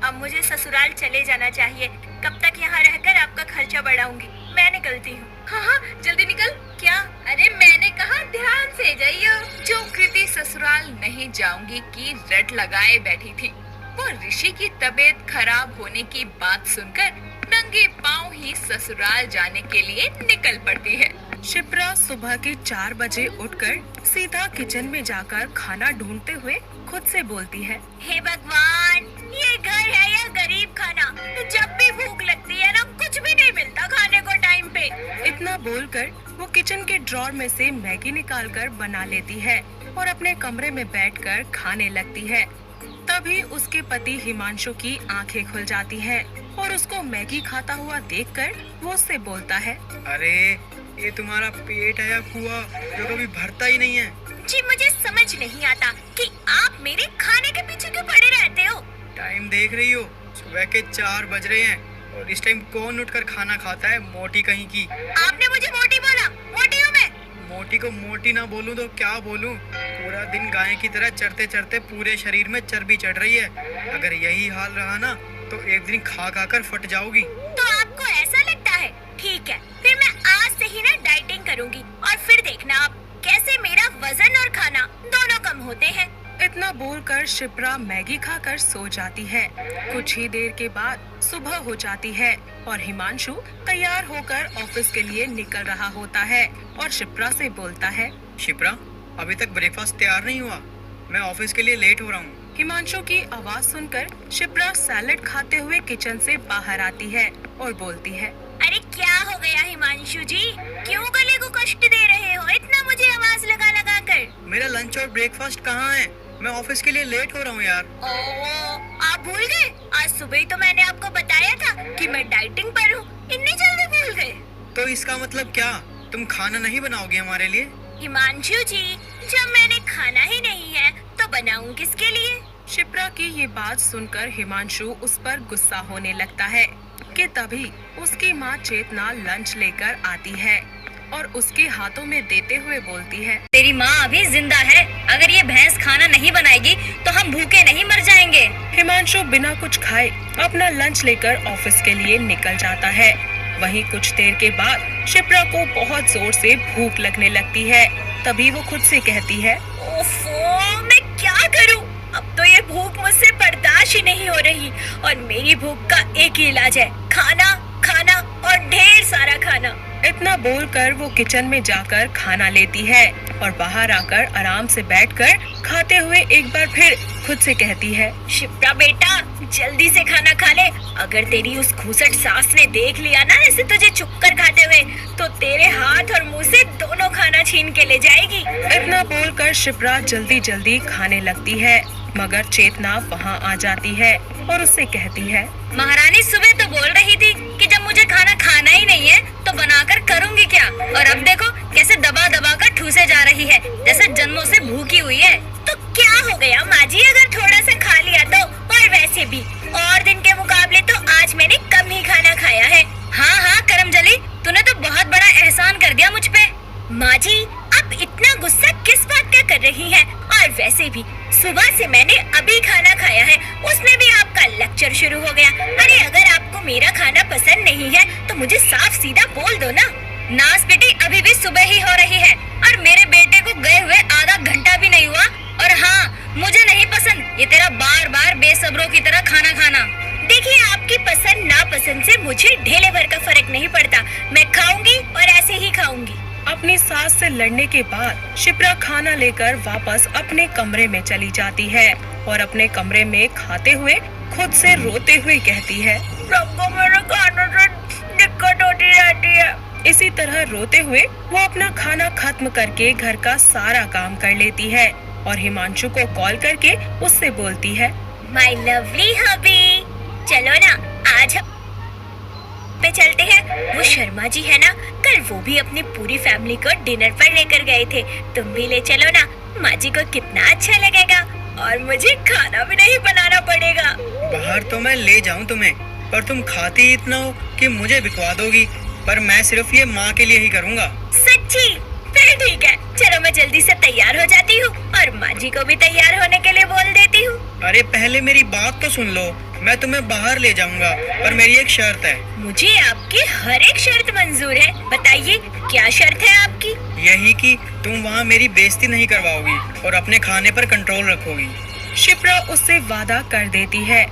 अब मुझे ससुराल चले जाना चाहिए। कब तक यहाँ रहकर आपका खर्चा बढ़ाऊंगी? मैं निकलती हूँ। हाँ हाँ, जल्दी निकल। क्या? अरे मैंने कहा ध्यान से जाइयो। जो कृति ससुराल नहीं जाऊंगी की रट लगाए बैठी थी, वो ऋषि की तबीयत खराब होने की बात सुनकर नंगे पांव ही ससुराल जाने के लिए निकल पड़ती है। शिप्रा सुबह के 4 बजे उठकर सीधा किचन में जाकर खाना ढूंढते हुए खुद से बोलती है, हे भगवान, ये घर है या गरीब खाना? जब भी भूख लगती है ना, कुछ भी नहीं मिलता खाने को टाइम पे। इतना बोलकर वो किचन के ड्रॉर में से मैगी निकालकर बना लेती है और अपने कमरे में बैठकर खाने लगती है। तभी उसके पति हिमांशु की आंखें खुल जाती हैं और उसको मैगी खाता हुआ देखकर वो उससे बोलता है, अरे ये तुम्हारा पेट है या कुआं जो कभी भरता ही नहीं है? जी मुझे समझ नहीं आता कि आप मेरे खाने के पीछे क्यों पड़े रहते हो? टाइम देख रही हो? सुबह के 4 बज रहे हैं और इस टाइम कौन उठकर खाना खाता है? मोटी कहीं की। आपने मुझे मोटी बोला? मोटी हूँ मैं? मोटी को मोटी ना बोलूं तो क्या बोलूं? पूरा दिन गाय की तरह चरते चरते पूरे शरीर में चर्बी चढ़ रही है। अगर यही हाल रहा ना तो एक दिन खा खा कर फट जाओगी। तो आपको ऐसा लगता है? ठीक है, फिर मैं आज से ही ना डाइटिंग करूंगी और फिर देखना आप कैसे मेरा वजन और खाना दोनों कम होते हैं। इतना बोलकर शिप्रा मैगी खाकर सो जाती है। कुछ ही देर के बाद सुबह हो जाती है और हिमांशु तैयार होकर ऑफिस के लिए निकल रहा होता है और शिप्रा से बोलता है, शिप्रा, अभी तक ब्रेकफास्ट तैयार नहीं हुआ, मैं ऑफिस के लिए लेट हो रहा हूँ। हिमांशु की आवाज सुनकर शिप्रा सैलेड खाते हुए किचन से बाहर आती है और बोलती है, अरे क्या हो गया हिमांशु जी? क्यों गले को कष्ट दे रहे हो इतना मुझे आवाज लगा लगा कर? मेरा लंच और ब्रेकफास्ट कहाँ है? मैं ऑफिस के लिए लेट हो रहा हूँ यार। ओह, आप भूल गए? आज सुबह ही तो मैंने आपको बताया था कि मैं डाइटिंग पर हूँ। इतनी जल्दी भूल गए? तो इसका मतलब क्या? तुम खाना नहीं बनाओगे हमारे लिए? हिमांशु जी, जब मैंने खाना ही नहीं है तो बनाऊं किसके लिए? शिप्रा की ये बात सुनकर हिमांशु उस पर गुस्सा होने लगता है कि तभी उसकी माँ चेतना लंच लेकर आती है और उसके हाथों में देते हुए बोलती है, तेरी माँ अभी जिंदा है। अगर ये भैंस खाना नहीं बनाएगी तो हम भूखे नहीं मर जाएंगे। हिमांशु बिना कुछ खाए अपना लंच लेकर ऑफिस के लिए निकल जाता है। वहीं कुछ देर के बाद शिप्रा को बहुत जोर से भूख लगने लगती है। तभी वो खुद से कहती है, ओफो, मैं क्या करूं? अब तो ये भूख मुझसे बर्दाश्त ही नहीं हो रही और मेरी भूख का एक ही इलाज है, खाना, खाना और ढेर सारा खाना। इतना बोलकर वो किचन में जाकर खाना लेती है और बाहर आकर आराम से बैठकर खाते हुए एक बार फिर खुद से कहती है, शिप्रा बेटा, जल्दी से खाना खा ले। अगर तेरी उस घूसट सास ने देख लिया ना ऐसे तुझे छुपकर खाते हुए, तो तेरे हाथ और मुंह से दोनों खाना छीन के ले जाएगी। इतना बोलकर शिप्रा जल्दी जल्दी खाने लगती है, मगर चेतना वहाँ आ जाती है और उससे कहती है, महारानी सुबह तो बोल रही थी कि जब मुझे खाना खाना ही नहीं है तो बनाकर करूँगी क्या, और अब देखो कैसे दबा दबा कर ठूसे जा रही है जैसे जन्मों से भूखी हुई है। तो क्या हो गया माँ जी, अगर थोड़ा सा खा लिया तो? और वैसे भी और दिन के मुकाबले तो आज मैंने कम ही खाना खाया है। हाँ हाँ करमजली, तूने तो बहुत बड़ा एहसान कर दिया मुझ पे। माँ जी, आप इतना गुस्सा किस बात का कर रही हैं? और वैसे भी सुबह से मैंने अभी खाना खाया है, उसमें भी आपका लेक्चर शुरू हो गया। अरे अगर आपको मेरा खाना पसंद नहीं है तो मुझे साफ सीधा बोल दो ना। नास बेटी, अभी भी सुबह ही हो रही है और मेरे बेटे को गए हुए आधा घंटा भी नहीं हुआ। और हाँ, मुझे नहीं पसंद ये तेरा बार बार बेसब्रों की तरह खाना खाना। देखिए, आपकी पसंद नापसंद से मुझे ढेले भर का फर्क नहीं पड़ता। मैं खाऊंगी और ऐसे ही खाऊंगी। अपनी सास से लड़ने के बाद शिप्रा खाना लेकर वापस अपने कमरे में चली जाती है और अपने कमरे में खाते हुए खुद से रोते हुए कहती है, सबको मेरे खाने से दिक्कत होती रहती है। इसी तरह रोते हुए वो अपना खाना खत्म करके घर का सारा काम कर लेती है और हिमांशु को कॉल करके उससे बोलती है, माय लवली हबी, चलो ना आज पे चलते हैं। वो शर्मा जी है ना, कल वो भी अपनी पूरी फैमिली को डिनर पर लेकर गए थे। तुम भी ले चलो ना, माँ जी को कितना अच्छा लगेगा और मुझे खाना भी नहीं बनाना पड़ेगा। बाहर तो मैं ले जाऊं तुम्हें, पर तुम खाती इतना हो कि मुझे बिकवा दोगी। पर मैं सिर्फ ये माँ के लिए ही करूँगा। सच्ची? फिर ठीक है, चलो मैं जल्दी से तैयार हो जाती हूँ और माँ जी को भी तैयार होने के लिए बोल देती हूँ। अरे पहले मेरी बात तो सुन लो, मैं तुम्हें बाहर ले जाऊंगा, पर मेरी एक शर्त है। मुझे आपकी हर एक शर्त मंजूर है, बताइए क्या शर्त है आपकी? यही कि तुम वहाँ मेरी बेइज्जती नहीं करवाओगी और अपने खाने पर कंट्रोल रखोगी। शिप्रा उससे वादा कर देती है।